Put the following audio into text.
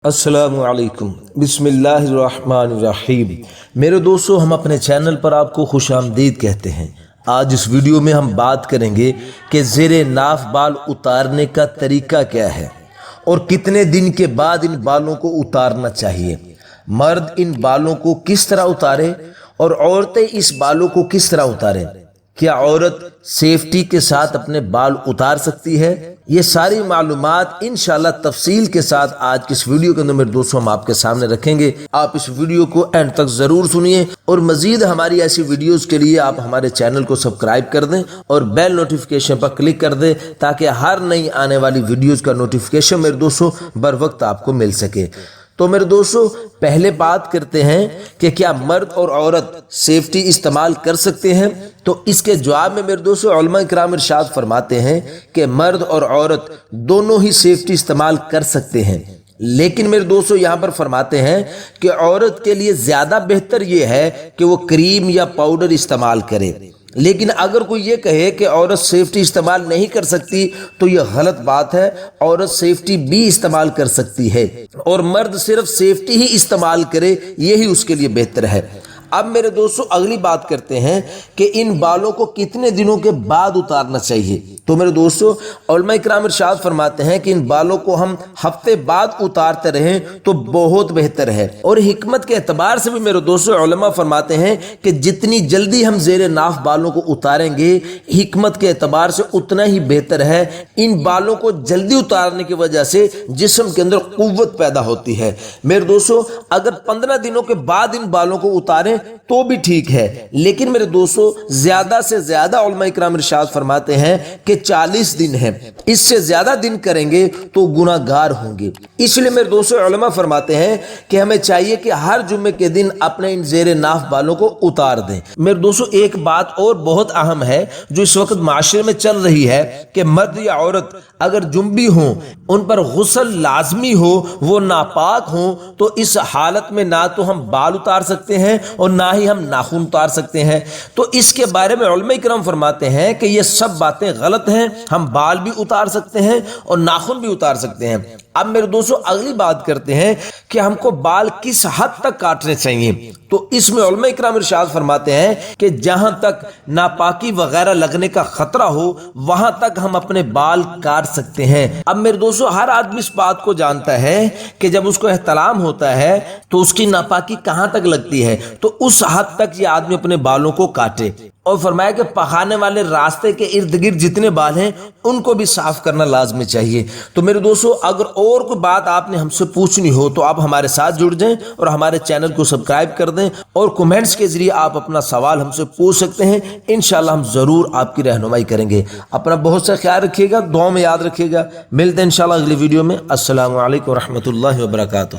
السلام علیکم، بسم اللہ الرحمن الرحیم۔ میرے دوستو، ہم اپنے چینل پر آپ کو خوش آمدید کہتے ہیں۔ آج اس ویڈیو میں ہم بات کریں گے کہ زیر ناف بال اتارنے کا طریقہ کیا ہے اور کتنے دن کے بعد ان بالوں کو اتارنا چاہیے۔ مرد ان بالوں کو کس طرح اتارے اور عورتیں اس بالوں کو کس طرح اتاریں۔ کیا عورت سیفٹی کے ساتھ اپنے بال اتار سکتی ہے؟ یہ ساری معلومات انشاءاللہ تفصیل کے ساتھ آج کی اس ویڈیو کے اندر میرے دوستوں ہم آپ کے سامنے رکھیں گے۔ آپ اس ویڈیو کو اینڈ تک ضرور سنیے اور مزید ہماری ایسی ویڈیوز کے لیے آپ ہمارے چینل کو سبسکرائب کر دیں اور بیل نوٹیفیکیشن پر کلک کر دیں تاکہ ہر نئی آنے والی ویڈیوز کا نوٹیفیکیشن میرے دوستوں بر وقت آپ کو مل سکے۔ تو میرے دوستو، پہلے بات کرتے ہیں کہ کیا مرد اور عورت سیفٹی استعمال کر سکتے ہیں؟ تو اس کے جواب میں میرے دوستو علماء کرام ارشاد فرماتے ہیں کہ مرد اور عورت دونوں ہی سیفٹی استعمال کر سکتے ہیں، لیکن میرے دوستو یہاں پر فرماتے ہیں کہ عورت کے لیے زیادہ بہتر یہ ہے کہ وہ کریم یا پاؤڈر استعمال کرے۔ لیکن اگر کوئی یہ کہے کہ عورت سیفٹی استعمال نہیں کر سکتی تو یہ غلط بات ہے۔ عورت سیفٹی بھی استعمال کر سکتی ہے اور مرد صرف سیفٹی ہی استعمال کرے، یہی اس کے لیے بہتر ہے۔ اب میرے دوستو اگلی بات کرتے ہیں کہ ان بالوں کو کتنے دنوں کے بعد اتارنا چاہیے۔ تو میرے دوستو علماء کرام ارشاد فرماتے ہیں کہ ان بالوں کو ہم ہفتے بعد اتارتے رہیں تو بہت بہتر ہے، اور حکمت کے اعتبار سے بھی میرے دوستو علماء فرماتے ہیں کہ جتنی جلدی ہم زیر ناف بالوں کو اتاریں گے حکمت کے اعتبار سے اتنا ہی بہتر ہے۔ ان بالوں کو جلدی اتارنے کی وجہ سے جسم کے اندر قوت پیدا ہوتی ہے۔ میرے دوستو اگر 15 دنوں کے بعد ان بالوں کو اتاریں تو بھی ٹھیک ہے، لیکن میرے دوستو زیادہ سے زیادہ علماء کرام ارشاد فرماتے ہیں کہ 40 دن ہے، اس سے زیادہ دن کریں گے تو گناہ گار ہوں گے۔ اس لیے میرے دوستو علماء فرماتے ہیں کہ ہمیں چاہیے کہ ہر جمعے کے دن اپنے ان زیر ناف بالوں کو اتار دیں۔ میرے دوستو ایک بات اور بہت اہم ہے جو اس وقت معاشرے میں چل رہی ہے کہ مرد یا عورت اگر جنبی ہوں، ان پر غسل لازمی ہو، وہ ناپاک ہوں، تو اس حالت میں نہ تو ہم بال اتار سکتے ہیں اور نہ ہی ہم ناخن اتار سکتے ہیں۔ تو اس کے بارے میں علماء کرام فرماتے ہیں کہ یہ سب باتیں غلط ہیں، ہم بال بھی اتار سکتے ہیں اور ناخن بھی اتار سکتے ہیں۔ اب میرے دوستو اگلی بات کرتے ہیں کہ ہم کو بال کس حد تک کاٹنے چاہیے۔ تو اس میں علماء کرام ارشاد فرماتے ہیں کہ جہاں تک ناپاکی وغیرہ لگنے کا خطرہ ہو وہاں تک ہم اپنے بال کاٹ سکتے ہیں۔ اب میرے دوستو ہر آدمی اس بات کو جانتا ہے کہ جب اس کو احتلام ہوتا ہے تو اس کی ناپاکی کہاں تک لگتی ہے، تو اس حد تک یہ آدمی اپنے بالوں کو کاٹے، اور فرمایا کہ پخانے والے راستے کے ارد گرد جتنے بال ہیں ان کو بھی صاف کرنا لازمی چاہیے۔ تو میرے دوستو اگر اور کوئی بات آپ نے ہم سے پوچھنی ہو تو آپ ہمارے ساتھ جڑ جائیں اور ہمارے چینل کو سبسکرائب کر دیں، اور کمنٹس کے ذریعے آپ اپنا سوال ہم سے پوچھ سکتے ہیں، انشاءاللہ ہم ضرور آپ کی رہنمائی کریں گے۔ اپنا بہت سا خیال رکھیے گا، دعاؤں میں یاد رکھیے گا۔ ملتے ہیں انشاءاللہ اگلی ویڈیو میں۔ السلام علیکم ورحمۃ اللہ وبرکاتہ۔